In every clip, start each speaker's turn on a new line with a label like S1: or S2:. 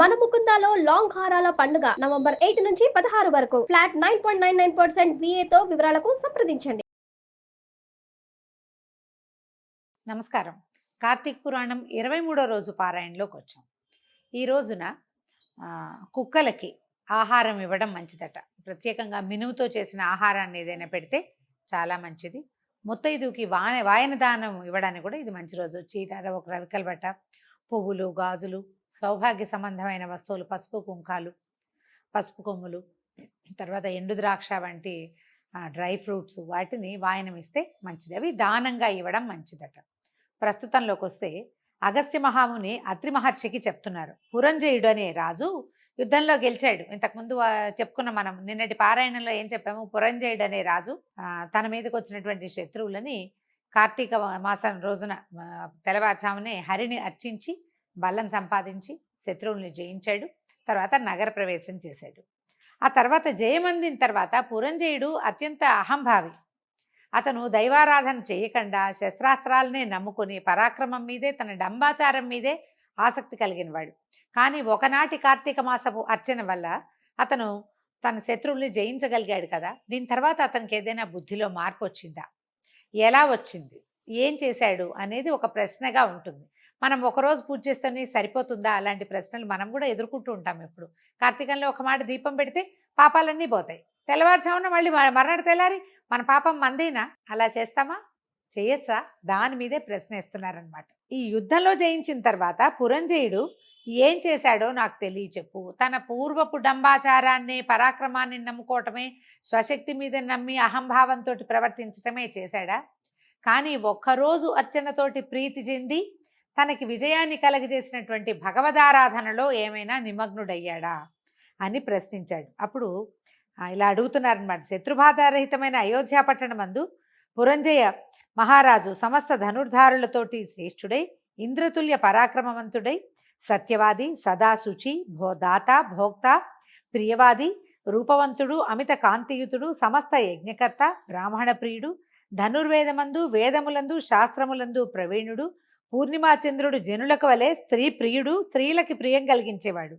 S1: మన ముకుందాలో లాంగ్ హారాల పండుగ నవంబర్ 8 నుంచి 16 వరకు ఫ్లాట్ 9.99% VA తో వివరాలకు సంప్రదించండి.
S2: నమస్కారం. కార్తీక పురాణం 23వ రోజు పారాయణలోకి వచ్చాం. ఈ రోజున కుక్కలకి ఆహారం ఇవ్వడం మంచిదట. ప్రత్యేకంగా మినుముతో చేసిన ఆహారాన్ని ఏదైనా పెడితే చాలా మంచిది. ముత్తైదుకి వాయన దానం ఇవ్వడానికి కూడా ఇది మంచి రోజు. చీర, ఒక రవికల బట్ట, పువ్వులు, గాజులు, సౌభాగ్య సంబంధమైన వస్తువులు, పసుపు కుంకాలు, పసుపు కొమ్ములు, తర్వాత ఎండు ద్రాక్ష వంటి డ్రై ఫ్రూట్స్, వాటిని వాయనం ఇస్తే మంచిది. అవి దానంగా ఇవ్వడం మంచిదట. ప్రస్తుతంలోకి వస్తే అగస్త్య మహాముని అత్రి మహర్షికి చెప్తున్నారు. పురంజయుడు అనే రాజు యుద్ధంలో గెలిచాడు. ఇంతకుముందు చెప్పుకున్న మనం నిన్నటి పారాయణంలో ఏం చెప్పాము? పురంజయుడు అనే రాజు తన మీదకి వచ్చినటువంటి శత్రువులని కార్తీక మాసం రోజున తెల్లవారుజామునే హరిని అర్చించి బలం సంపాదించి శత్రువుల్ని జయించాడు. తర్వాత నగర ప్రవేశం చేశాడు. ఆ తర్వాత జయమందిన తర్వాత పురంజయుడు అత్యంత అహంభావి. అతను దైవారాధన చేయకుండా శస్త్రాస్త్రాలనే నమ్ముకుని పరాక్రమం మీదే, తన డంబాచారం మీదే ఆసక్తి కలిగినవాడు. కానీ ఒకనాటి కార్తీక మాసపు అర్చన వల్ల అతను తన శత్రువుల్ని జయించగలిగాడు కదా. దీని తర్వాత అతనికి ఏదైనా బుద్ధిలో మార్పు వచ్చిందా? ఎలా వచ్చింది? ఏం చేశాడు అనేది ఒక ప్రశ్నగా ఉంటుంది. మనం ఒకరోజు పూజ చేస్తేనే సరిపోతుందా? అలాంటి ప్రశ్నలు మనం కూడా ఎదుర్కొంటూ ఉంటాం. ఎప్పుడు కార్తీకంలో ఒక మాట దీపం పెడితే పాపాలన్నీ పోతాయి. తెల్లవారుజామున మళ్ళీ మర్నాడు తెల్లారి మన పాపం మందేనా? అలా చేస్తామా? చేయొచ్చా? దాని మీదే ప్రశ్న ఇస్తున్నారనమాట. ఈ యుద్ధంలో జయించిన తర్వాత పురంజయుడు ఏం చేశాడో నాకు చెప్పు. తన పూర్వపు డంబాచారాన్ని, పరాక్రమాన్ని నమ్ముకోవటమే, స్వశక్తి మీద నమ్మి అహంభావంతో ప్రవర్తించటమే చేశాడా? కానీ ఒక్కరోజు అర్చనతోటి ప్రీతి చెంది తనకి విజయాన్ని కలగజేసినటువంటి భగవదారాధనలో ఏమైనా నిమగ్నుడయ్యాడా అని ప్రశ్నించాడు. అప్పుడు ఇలా అడుగుతున్నారనమాట. శత్రుబాధారహితమైన అయోధ్య పట్టణమందు పురంజయ మహారాజు సమస్త ధనుర్ధారులతోటి శ్రేష్ఠుడై, ఇంద్రతుల్య పరాక్రమవంతుడై, సత్యవాది, సదాశుచి, దాత, భోక్త, ప్రియవాది, రూపవంతుడు, అమిత కాంతియుతుడు, సమస్త యజ్ఞకర్త, బ్రాహ్మణ ప్రియుడు, ధనుర్వేదమందు, వేదములందు, శాస్త్రములందు ప్రవీణుడు, పూర్ణిమాచంద్రుడు జనులకు వలె స్త్రీ ప్రియుడు, స్త్రీలకి ప్రియం కలిగించేవాడు,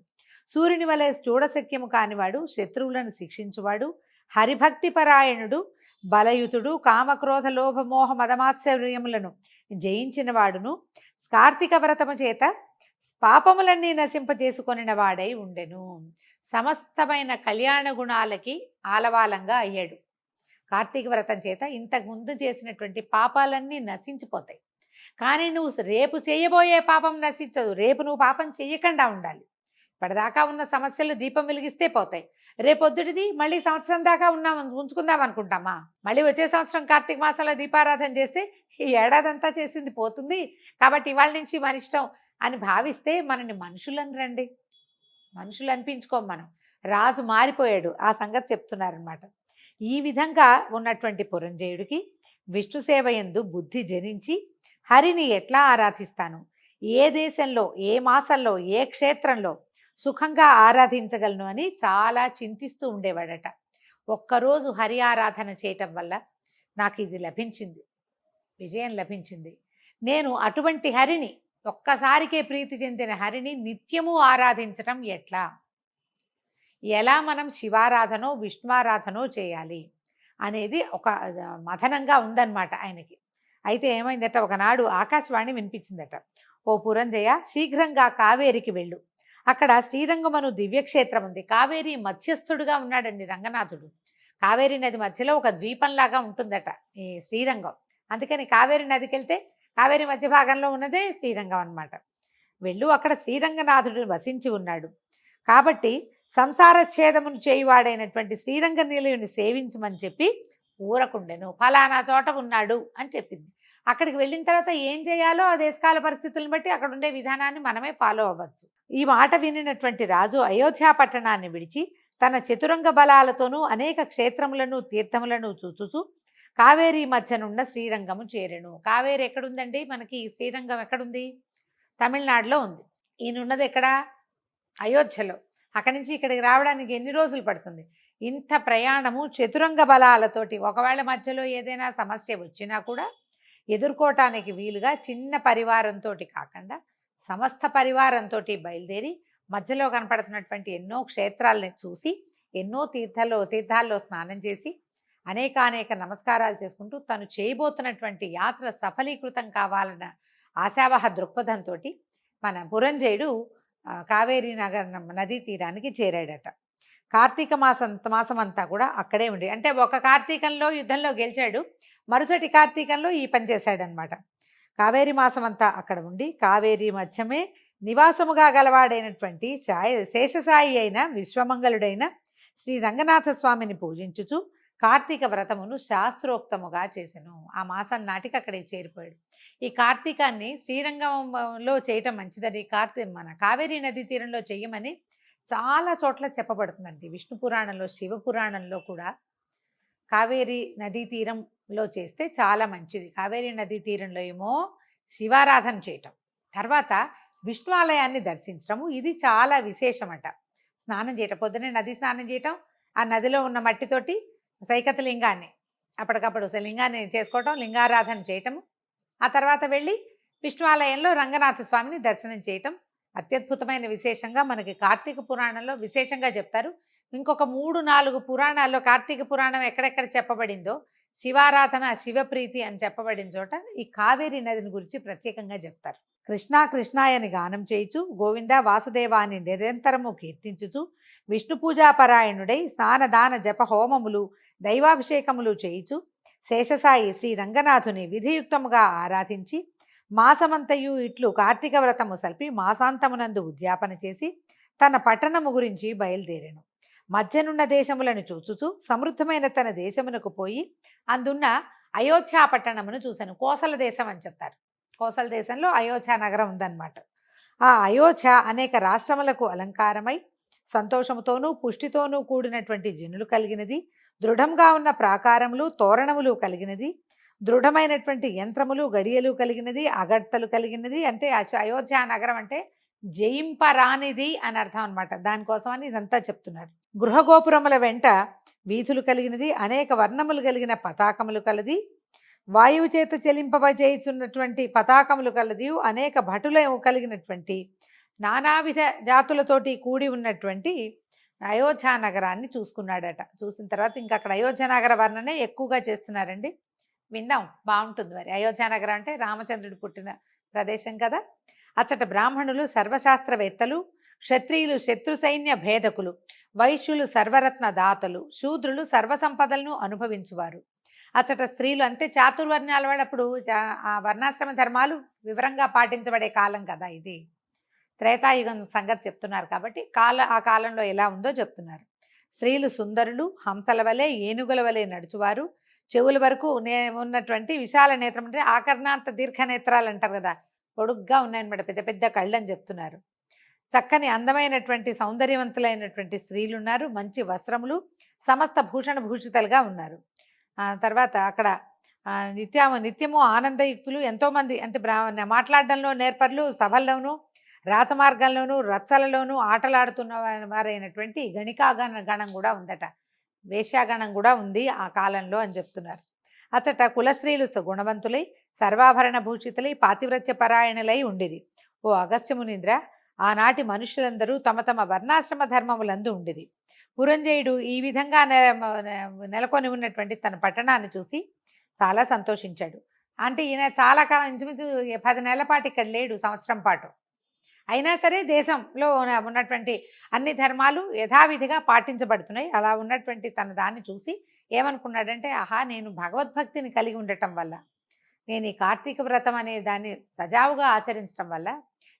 S2: సూర్యుని వలె చూడశక్యము కానివాడు, శత్రువులను శిక్షించువాడు, హరిభక్తి పరాయణుడు, బలయుతుడు, కామక్రోధ లోభమోహ మదమాత్సర్యములను జయించిన వాడును, కార్తీక వ్రతము చేత పాపములన్నీ నశింపజేసుకొనిన వాడై ఉండెను. సమస్తమైన కళ్యాణ గుణాలకి ఆలవాలంగా అయ్యాడు. కార్తీక వ్రతం చేత ఇంతకు ముందు చేసినటువంటి పాపాలన్నీ నశించిపోతాయి. కానీ నువ్వు రేపు చేయబోయే పాపం నశించదు. రేపు నువ్వు పాపం చెయ్యకుండా ఉండాలి. ఇప్పటిదాకా ఉన్న సమస్యలు దీపం వెలిగిస్తే పోతాయి. రేపొద్దుటిది మళ్ళీ సంవత్సరం దాకా ఉంచుకుందాం అనుకుంటామా? మళ్ళీ వచ్చే సంవత్సరం కార్తీక మాసంలో దీపారాధన చేస్తే ఈ ఏడాదంతా చేసింది పోతుంది. కాబట్టి ఇవాళ నుంచి మన ఇష్టం అని భావిస్తే మనని మనుషులని రండి, మనుషులు అనిపించుకోం మనం. రాజు మారిపోయాడు. ఆ సంగతి చెప్తున్నారనమాట. ఈ విధంగా ఉన్నటువంటి పురంజయుడికి విష్ణు సేవ యందు బుద్ధి జనించి హరిని ఎట్లా ఆరాధిస్తాను, ఏ దేశంలో, ఏ మాసంలో, ఏ క్షేత్రంలో సుఖంగా ఆరాధించగలను అని చాలా చింతిస్తూ ఉండేవాడట. ఒక్కరోజు హరి ఆరాధన చేయటం వల్ల నాకు ఇది లభించింది, విజయం లభించింది. నేను అటువంటి హరిని, ఒక్కసారికే ప్రీతి చెందిన హరిని నిత్యము ఆరాధించటం ఎలా మనం శివారాధనో విష్ణువారాధనో చేయాలి అనేది ఒక మథనంగా ఉందన్నమాట ఆయనకి. అయితే ఏమైందట, ఒకనాడు ఆకాశవాణి వినిపించిందట. ఓ పురంజయ, శీఘ్రంగా కావేరికి వెళ్ళు. అక్కడ శ్రీరంగమను దివ్యక్షేత్రం ఉంది. కావేరి మధ్యస్థుడుగా ఉన్నాడండి రంగనాథుడు. కావేరి నది మధ్యలో ఒక ద్వీపంలాగా ఉంటుందట ఈ శ్రీరంగం. అందుకని కావేరి నదికి వెళ్తే కావేరి మధ్య భాగంలో ఉన్నదే శ్రీరంగం అన్నమాట. వెళ్ళు, అక్కడ శ్రీరంగనాథుడు వసించి ఉన్నాడు. కాబట్టి సంసార ఛేదమును చేయువాడైనటువంటి శ్రీరంగ నిలయుని సేవించమని చెప్పి ఊరకుండెను. ఫలానా చోట ఉన్నాడు అని చెప్పింది. అక్కడికి వెళ్ళిన తర్వాత ఏం చేయాలో ఆ దేశకాల పరిస్థితులను బట్టి అక్కడ ఉండే విధానాన్ని మనమే ఫాలో అవ్వచ్చు. ఈ మాట వినినటువంటి రాజు అయోధ్య పట్టణాన్ని విడిచి తన చతురంగ బలాలతోనూ అనేక క్షేత్రములను, తీర్థములను చూచుచూ కావేరీ మధ్యనున్న శ్రీరంగము చేరెను. కావేరి ఎక్కడుందండి? మనకి శ్రీరంగం ఎక్కడుంది? తమిళనాడులో ఉంది. ఈయనున్నది ఎక్కడ? అయోధ్యలో. అక్కడి నుంచి ఇక్కడికి రావడానికి ఎన్ని రోజులు పడుతుంది? ఇంత ప్రయాణము చతురంగ బలాలతోటి. ఒకవేళ మధ్యలో ఏదైనా సమస్య వచ్చినా కూడా ఎదుర్కోవటానికి వీలుగా చిన్న పరివారంతో కాకుండా సమస్త పరివారంతో బయలుదేరి మధ్యలో కనపడుతున్నటువంటి ఎన్నో క్షేత్రాలని చూసి ఎన్నో తీర్థాల్లో స్నానం చేసి అనేక నమస్కారాలు చేసుకుంటూ తను చేయబోతున్నటువంటి యాత్ర సఫలీకృతం కావాలన్న ఆశావహ దృక్పథంతో మన పురంజయుడు కావేరీ నదీ తీరానికి చేరాడట. కార్తీక మాసం అంతా కూడా అక్కడే ఉండి, అంటే ఒక కార్తీకంలో యుద్ధంలో గెలిచాడు, మరుసటి కార్తీకంలో ఈ పని చేశాడనమాట. కావేరీ మాసం అంతా అక్కడ ఉండి కావేరీ మధ్యమే నివాసముగా గలవాడైనటువంటి శేషసాయి అయిన విశ్వమంగళుడైన శ్రీ రంగనాథ స్వామిని పూజించుచు కార్తీక వ్రతమును శాస్త్రోక్తముగా చేసెను. ఆ మాసం నాటికి అక్కడికి చేరిపోయాడు. ఈ కార్తీకాన్ని శ్రీరంగంలో చేయటం మంచిదని, మన కావేరీ నదీ తీరంలో చెయ్యమని చాలా చోట్ల చెప్పబడుతుందండి. విష్ణు పురాణంలో, శివ పురాణంలో కూడా కావేరీ నదీ తీరంలో చేస్తే చాలా మంచిది. కావేరీ నదీ తీరంలో ఏమో శివారాధన చేయటం, తర్వాత విష్ణు ఆలయాన్ని దర్శించడము, ఇది చాలా విశేషమట. స్నానం చేయటం, పొద్దునే నది స్నానం చేయటం, ఆ నదిలో ఉన్న మట్టితోటి సైకత లింగాన్ని అప్పటికప్పుడు లింగాన్ని చేసుకోవటం, లింగారాధన చేయటము, ఆ తర్వాత వెళ్ళి విష్ణు ఆలయంలో రంగనాథ స్వామిని దర్శనం చేయటం అత్యద్భుతమైన విశేషంగా మనకి కార్తీక పురాణంలో విశేషంగా చెప్తారు. ఇంకొక 3-4 పురాణాల్లో కార్తీక పురాణం ఎక్కడెక్కడ చెప్పబడిందో శివారాధన, శివప్రీతి అని చెప్పబడిన చోట ఈ కావేరీ నదిని గురించి ప్రత్యేకంగా చెప్తారు. కృష్ణా కృష్ణాయని గానం చేయుచు గోవింద వాసుదేవ అని నిరంతరము కీర్తించుచు విష్ణు పూజాపరాయణుడై స్నానదాన జప హోమములు దైవాభిషేకములు చేయుచు శేషసాయి శ్రీ రంగనాథుని విధియుక్తముగా ఆరాధించి మాసమంతయు ఇట్లు కార్తీక వ్రతము సల్పి మాసాంతమునందు ఉద్యాపన చేసి తన పట్టణము గురించి బయలుదేరెను. మధ్యనున్న దేశములను చూచుచు సమృద్ధమైన తన దేశమునకు పోయి అందున్న అయోధ్య పట్టణమును చూశాను. కోసల దేశం అని చెప్తారు. కోసల దేశంలో అయోధ్య నగరం ఉందన్నమాట. ఆ అయోధ్య అనేక రాష్ట్రములకు అలంకారమై సంతోషముతోనూ పుష్టితోనూ కూడినటువంటి జనులు కలిగినది, దృఢంగా ఉన్న ప్రాకారములు తోరణములు కలిగినది, దృఢమైనటువంటి యంత్రములు గడియలు కలిగినది, అగడ్తలు కలిగినది. అంటే అయోధ్య నగరం అంటే జయింపరానిది అని అర్థం అనమాట. దానికోసమని ఇదంతా చెప్తున్నారు. గృహగోపురముల వెంట వీధులు కలిగినది, అనేక వర్ణములు కలిగిన పతాకములు కలది, వాయువు చేత చెలింపజేయుచున్నటువంటి పతాకములు కలది, అనేక భటుల కలిగినటువంటి నానావిధ జాతులతోటి కూడి ఉన్నటువంటి అయోధ్య నగరాన్ని చూసుకున్నాడట. చూసిన తర్వాత ఇంకా అక్కడ అయోధ్య నగర వర్ణనే ఎక్కువగా చేస్తున్నారండి. విన్నాం, బాగుంటుంది. మరి అయోధ్య నగరం అంటే రామచంద్రుడు పుట్టిన ప్రదేశం కదా. అచ్చట బ్రాహ్మణులు సర్వశాస్త్రవేత్తలు, క్షత్రియులు శత్రు సైన్య భేదకులు, వైశ్యులు సర్వరత్న దాతలు, శూద్రులు సర్వసంపదలను అనుభవించువారు. అచ్చట స్త్రీలు అంటే చాతుర్వర్ణాల వాళ్ళు అప్పుడు ఆ వర్ణాశ్రమ ధర్మాలు వివరంగా పాటించబడే కాలం కదా ఇది. త్రేతాయుగం సంగతి చెప్తున్నారు కాబట్టి ఆ కాలంలో ఎలా ఉందో చెప్తున్నారు. స్త్రీలు సుందరులు, హంసల వలె ఏనుగుల వలె నడుచువారు, చెవుల వరకు ఉన్నటువంటి విశాల నేత్రం అంటే ఆకర్ణాంత దీర్ఘనేత్రాలు అంటారు కదా, పొడుగ్గా ఉన్నాయన్నమాట, పెద్ద పెద్ద కళ్ళు అని చెప్తున్నారు. చక్కని అందమైనటువంటి సౌందర్యవంతులైనటువంటి స్త్రీలు ఉన్నారు, మంచి వస్త్రములు, సమస్త భూషణ భూషితలుగా ఉన్నారు. తర్వాత అక్కడ నిత్యము ఆనందయుక్తులు ఎంతోమంది, అంటే మాట్లాడడంలో నేర్పర్లు, సభల్లోనూ రాజమార్గంలోనూ రచ్చలలోనూ ఆటలాడుతున్న వారైనటువంటి గణికాగణం కూడా ఉందట, వేశ్యాగణం కూడా ఉంది ఆ కాలంలో అని చెప్తున్నారు. అచ్చట కులస్త్రీలు గుణవంతులై సర్వాభరణ భూషితులై పాతివ్రత్య పరాయణులై ఉండిరి. ఓ అగస్త్యమునింద్ర, ఆనాటి మనుషులందరూ తమ తమ వర్ణాశ్రమ ధర్మములందు ఉండిరి. పురంజయుడు ఈ విధంగా నెలకొని ఉన్నటువంటి తన పట్టణాన్ని చూసి చాలా సంతోషించాడు. అంటే ఈయన చాలా కాలం, ఇంచుమించు 10 నెలల పాటు ఇక్కడ లేడు, సంవత్సరం పాటు. అయినా సరే దేశంలో ఉన్నటువంటి అన్ని ధర్మాలు యథావిధిగా పాటించబడుతున్నాయి. అలా ఉన్నటువంటి తన దాన్ని చూసి ఏమనుకున్నాడంటే, ఆహా, నేను భగవద్భక్తిని కలిగి ఉండటం వల్ల, నేను ఈ కార్తీక వ్రతం అనే దాన్ని సజావుగా ఆచరించడం వల్ల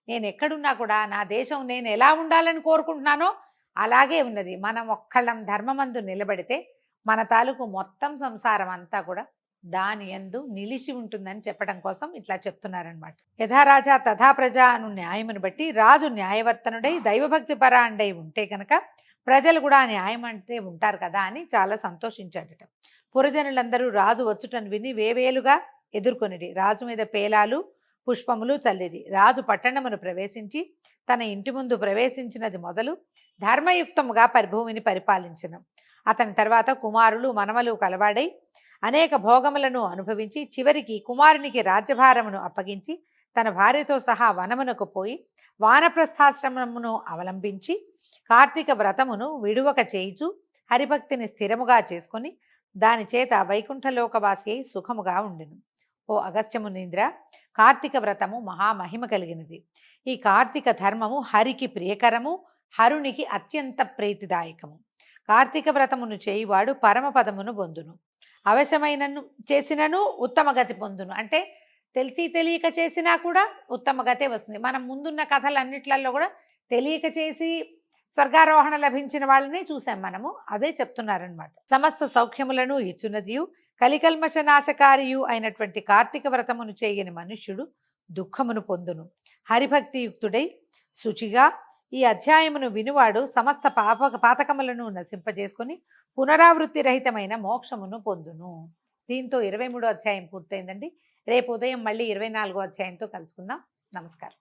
S2: నేను ఎక్కడున్నా కూడా నా దేశం నేను ఎలా ఉండాలని కోరుకుంటున్నానో అలాగే ఉన్నది. మనం ఒక్కళ్ళం ధర్మమందు నిలబడితే మన తాలూకు మొత్తం సంసారం అంతా కూడా దాని యందు నిలిచి ఉంటుందని చెప్పడం కోసం ఇట్లా చెప్తున్నారనమాట. యథారాజా తథా ప్రజ అను న్యాయమును బట్టి రాజు న్యాయవర్తనుడై దైవభక్తి పరాండై ఉంటే కనుక ప్రజలు కూడా న్యాయం అంటే ఉంటారు కదా అని చాలా సంతోషించాడట. పురజనులందరూ రాజు వచ్చుటను విని వేవేలుగా ఎదుర్కొనిడి. రాజు మీద పేలాలు పుష్పములు చల్లిది. రాజు పట్టణమును ప్రవేశించి తన ఇంటి ముందు ప్రవేశించినది మొదలు ధర్మయుక్తముగా భూమిని పరిపాలించను. అతని తర్వాత కుమారులు మనమలు కలవాడై అనేక భోగములను అనుభవించి చివరికి కుమారునికి రాజ్యభారమును అప్పగించి తన భార్యతో సహా వనమునకు పోయి వానప్రస్థాశ్రమమును అవలంబించి కార్తీక వ్రతమును విడువక చేయుచు హరిభక్తిని స్థిరముగా చేసుకొని దాని చేత వైకుంఠలోకవాసి అయి సుఖముగా ఉండెను. ఓ అగస్త్యమునీంద్ర, కార్తీక వ్రతము మహామహిమ కలిగినది. ఈ కార్తీక ధర్మము హరికి ప్రియకరము, హరునికి అత్యంత ప్రీతిదాయకము. కార్తీక వ్రతమును చేయువాడు పరమపదమును పొందును. అవశ్యమైనను చేసినను ఉత్తమ గతి పొందును. అంటే తెలిసి తెలియక చేసినా కూడా ఉత్తమ గతే వస్తుంది. మనం ముందున్న కథలన్నిట్లలో కూడా తెలియక చేసి స్వర్గారోహణ లభించిన వాళ్ళని చూసాం మనము. అదే చెప్తున్నారనమాట. సమస్త సౌఖ్యములను ఇచ్చున్నదియు కలికల్మష నాశకారియు అయినటువంటి కార్తీక వ్రతమును చేయని మనుష్యుడు దుఃఖమును పొందును. హరిభక్తియుక్తుడై శుచిగా ఈ అధ్యాయమును వినువాడు సమస్త పాతకములను నశింపజేసుకొని పునరావృత్తి రహితమైన మోక్షమును పొందును. దీంతో 23వ అధ్యాయం పూర్తయిందండి. రేపు ఉదయం మళ్ళీ 24వ అధ్యాయంతో కలుసుకుందాం. నమస్కారం.